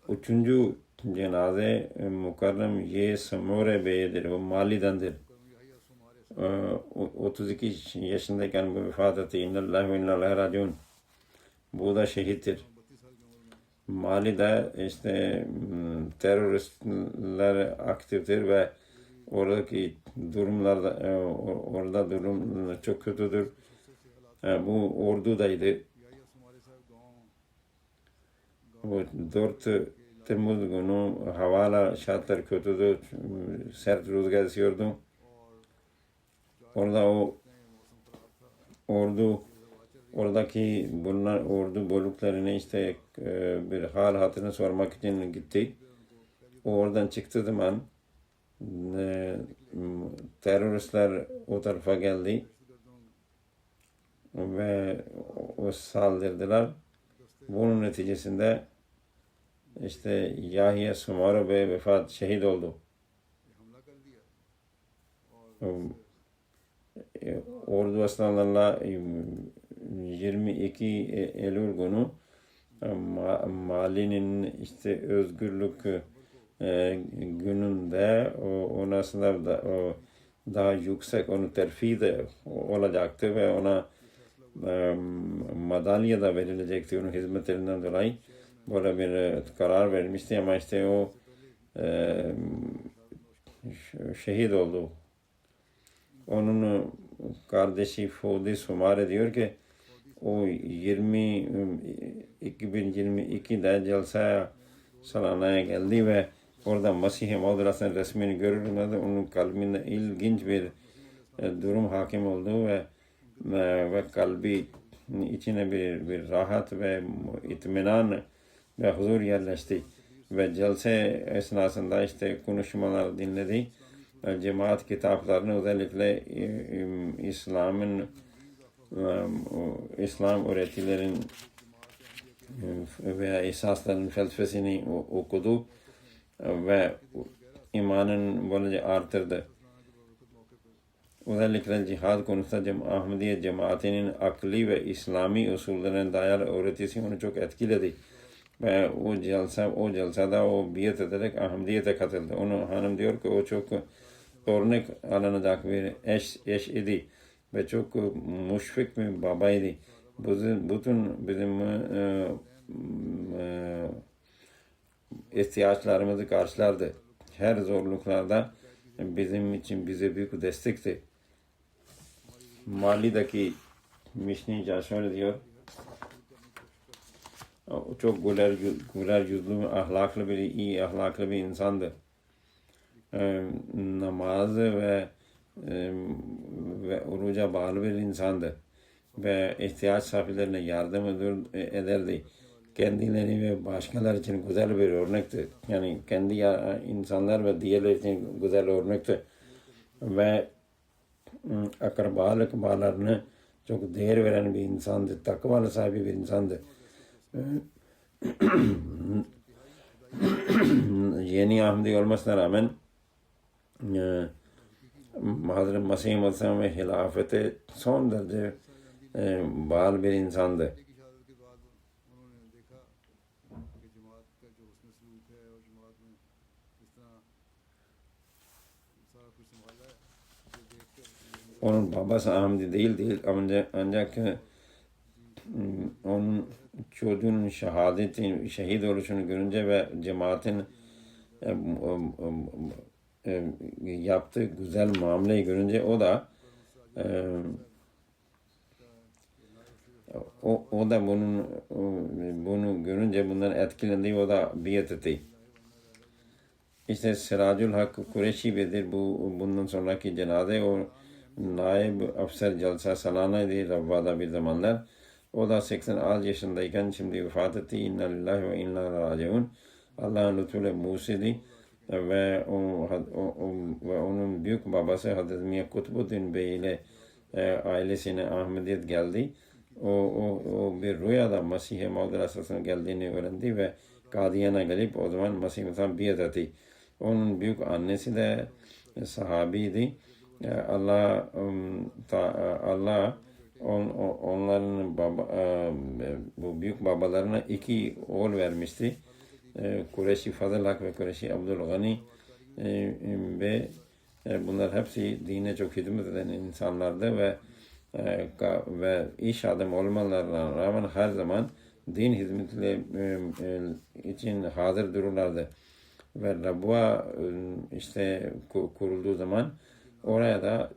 Üçüncü cenaze Mukarrem Ye Samore Bey'dir. O Mali'dendir. 32 yaşındayken bu vefat etti. İnnallâhu ve innallâhu raciun. Bu da şehittir. Mali'de işte teröristler aktiftir ve oradaki durumlarda orada durum çok kötüdür. Bu ordudaydı. Bu 4 Temmuz günü havalar şartlar kötüdü. Sert rüzgar esiyordu. Orada o oradaki ordu bölüklerine işte bir hal hatırını sormak için gitti. Oradan çıktığı zaman teröristler o tarafa geldi ve o saldırdılar. Bunun neticesinde işte Yahya Sumara Bey şehit oldu. Ordu aslanlarla 22 Eylül günü Mali'nin işte özgürlük gününde ona aslında daha yüksek onun terfi de olacaktı ve ona madalya da verilecekti onun hizmetlerinden dolayı. Böyle bir karar verilmişti ama işte o şehit oldu. Onun kardeşi Fodi Sumare diyor ki o 2022'de Celsa Salana'ya geldi ve orada Mesih-i Maud Aleyhisselam'ın resmini görürlerdi. Onun kalbinde ilginç bir durum hakim oldu ve kalbi içine bir rahat ve itminan ve huzur yerleşti. Ve celse esnasında işte konuşmalar dinledi. Cemaat kitaplarını özellikle İslam öğretilerin veya esasların felsefesini okudu ve imanın böylece artırdı. Özellikle cihad konusunda Ahmediye cemaatinin akli ve İslami usullerine dayalı öğretisi onu çok etkiledi. Ve o celsada o biat ederek Ahmediye'te katıldı. Onu hanım diyor ki o çok örnek alınacak bir eş idi ve çok müşfik bir babaydı. Bütün bizim ihtiyaçlarımızı karşılardı. Her zorluklarda bizim için bize büyük destekti. Mali'deki Mişni şöyle diyor. Çok güler yüzlü, iyi ahlaklı bir insandı. Namazı ve oruca bağlı bir insandı. Ve ihtiyaç sahiplerine yardım ederdi. Kendileri ve başkaları için güzel bir örnekti. Yani kendi insanlar ve diğerler için güzel örnekti. Ve akrabalık bağlarını çok değer veren bir insandı. Takvalı sahibi bir insandı. Yeni Ahmedi olmasına rağmen Hazreti Mesih Aleyhisselam ve hilafete son derece bağlı bir insandı. Onun babası Ahmedi değil ancak onun çocuğunun şehit oluşunu görünce ve cemaatin yaptığı güzel muameleyi görünce o da bunu görünce bundan etkilendi, o da biat etti. İşte Siracül Hak Kureşi Bedir, bundan sonraki cenaze o naib afser Jalsa Salana'ydı Rabba'da bir zamanlar. O da 86 yaşındayken şimdi vefat etti. İnna lillahi ve inna ileyhi raciun. Allah'ın lütfuyla Musi'di ve onun büyük babası Hazreti Mir Kutbuddin Bey ile ailesine Ahmediyet geldi. O bir rüyada Mesih-i Maud Aleyhisselam'ın geldiğini öğrendi ve Kadiyan'a gelip o zaman Mesih-i Maud'dan biat etti. Onun büyük annesi de sahabiydi. Allah onların bu büyük babalarına 2 oğul vermişti. Kureşi Fazıl Hak ve Kureşi Abdülgani ve bunlar hepsi dine çok hizmet eden insanlardı ve iş adamı olmalarına rağmen her zaman din hizmetiyle için hazır dururlardı. Ve Rabwa işte kurulduğu zaman oraya da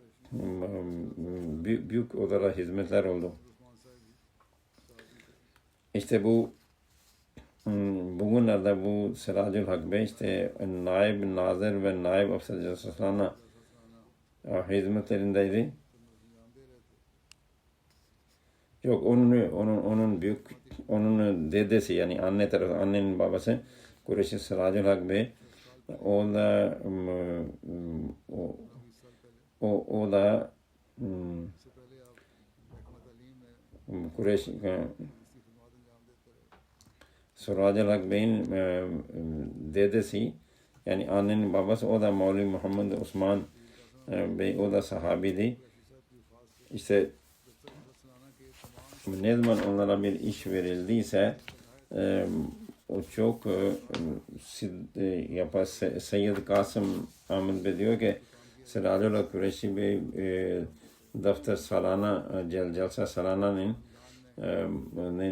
büyük odada hizmetler oldu. İşte bugünlerde bu Siracül Hak Bey işte naib nazır ve naib afser Jalsa hizmetlerindeydi. Yok, onun dedesi, yani annenin babası Kureşi Siracül Hak Bey, o da Kureşi Siracül Hak Bey'in dedesi, yani annenin babası, o da Mevlevi Muhammed Osman Bey, o da sahabiydi. İşte ne zaman onlara bir iş verildiyse o çok yapar. Seyyid Kasım Ahmet Bey diyor ki Siracül Hak Kureşi Bey Daftar Salana Jalsa Salana'nın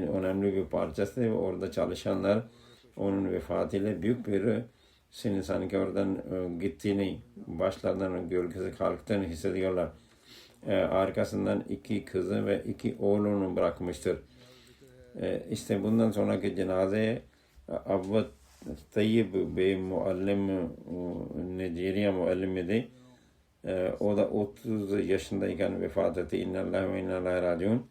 önemli bir parçası ve orada çalışanlar onun vefatıyla büyük bir sanki oradan gittiğini, başlarından gölgesi kalktığını hissediyorlar. Arkasından 2 kızı ve 2 oğlunu bırakmıştır. İşte bundan sonraki cenazeye Abbad Tayyib Bey muallim, Nijerya muallimidir. O da 30 yaşındayken vefat etti. İnnallâhi ve innallâhi raciun.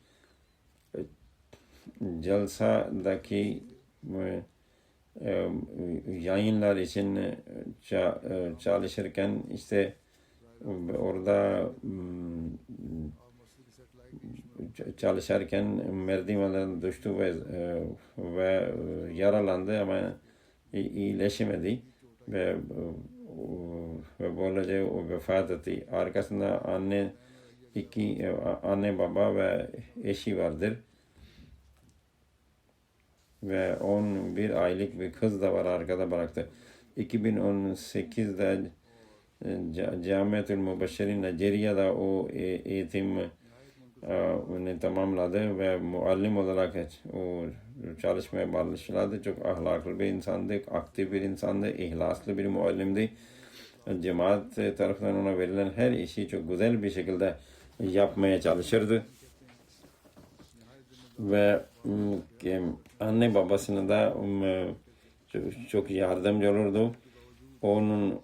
Jalsa'daki yayınlar için çalışırken işte orada çalışırken merdivenlerden düştü ve yaralandı ama iyileşemedi ve böylece o vefat etti. Arkasında anne baba ve eşi vardır ve 11 aylık bir kız da var, arkada bıraktı. 2018'de Camiatul Mübeşşerin Nijerya'da o eğitim tamamladı ve muallim olarak o çalışmaya başladı. Çok ahlaklı bir insandı, aktif bir insandı, ihlaslı bir muallimdi. Cemaat tarafından ona verilen her işi çok güzel bir şekilde yapmaya çalışırdı. Ve anne babasına da çok yardımcı olurdu. Onun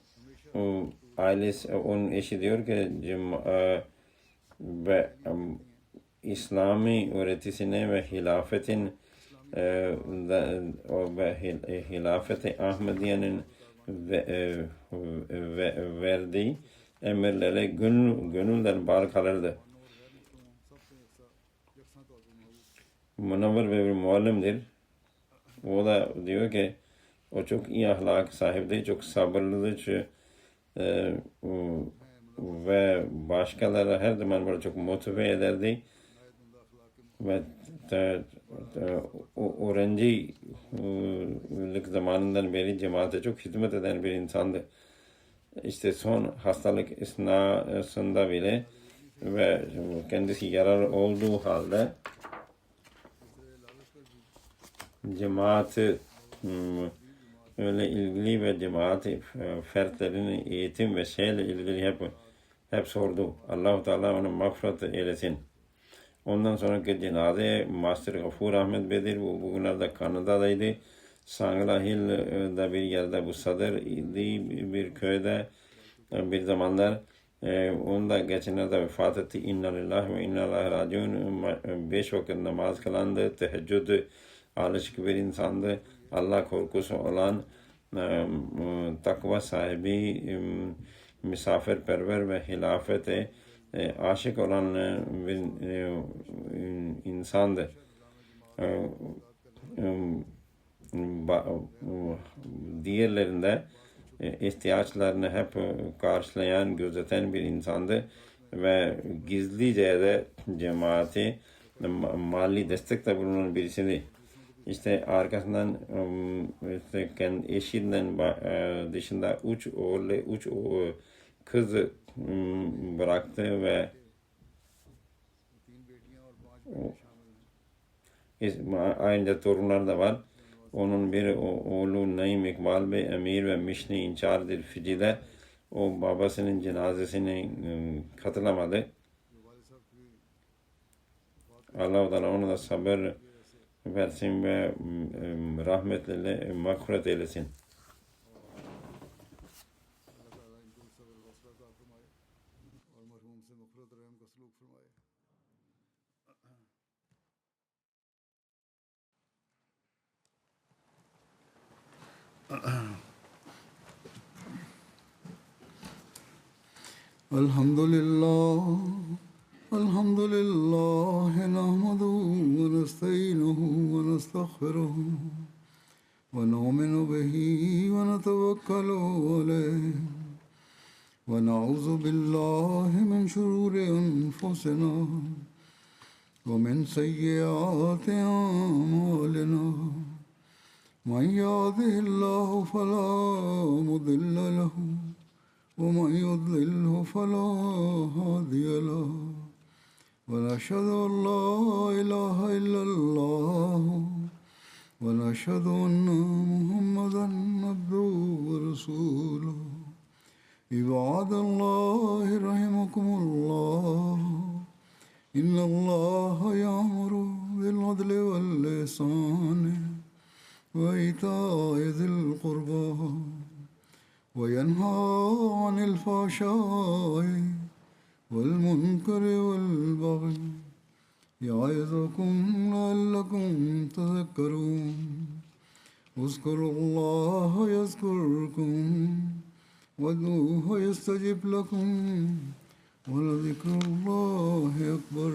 ailesi, onun eşi diyor ki ve İslami öğretisine ve hilafetin hilafeti Ahmediye'nin verdiği emirlere gönülden bağlı kalırdı. Münevver ve bir muallimdir. O da diyor ki o çok iyi ahlak sahibidir, çok sabırlıdır ve başkaları her zaman böyle çok motive ederdi ve öğrencilik zamanından beri cemaate çok hizmet eden bir insandı. İşte son hastalık esnasında bile ve kendisi yarar olduğu halde cemaat öyle ilgili ve cemaat fertlerinin eğitim ve şeyle ilgili hep sordu. Allah-u Teala onu mağfiret eylesin. Ondan sonraki cenaze Master Gafur Ahmet Bedir bugünlerde Kanada'daydı. Sangla Hill'de bir yerde bu Sadır idi bir köyde bir zamanlar. Onda geçenlerde vefat etti. İnna lillahi ve inna ileyhi raciun. 5 vakit namaz kılandı. Teheccüd alışık bir insandı. Allah korkusu olan, takva sahibi, misafirperver ve hilafete aşık olan bir insandı. Diğerlerinde ihtiyaçlarını hep karşılayan, gözeten bir insandı ve gizlice de cemaati mali destekte bulunan birisiydi. İşte arkasından işte kendi eşinden dışında üç kız bıraktı ve ayrıca torunlar da var. Onun bir oğlu Naim İkbal Bey Emir ve Mişni İnçar'dır Fici'de. O babasının cenazesine katılamadı. Allah-u Teala ona da sabır versin ve rahmetle mağfiret eylesin. الحمد لله نحمده ونستعينه ونستغفره ونؤمن به ونتوكل عليه ونعوذ بالله من شرور أنفسنا ومن سيئات أعمالنا من يهده الله فلا مضل له ومن يضلله فلا هادي له ونشهد أن لا إله إلا الله ونشهد أن محمدا عبده ورسوله عباد الله رحمكم الله إن الله يأمر بالعدل والإحسان وإيتاء ذي القربى وينهى عن الفحشاء والمنكر والبغي يعظكم لعلكم تذكرون اذكروا الله يذكركم وادعوه يستجب لكم ولذكر الله أكبر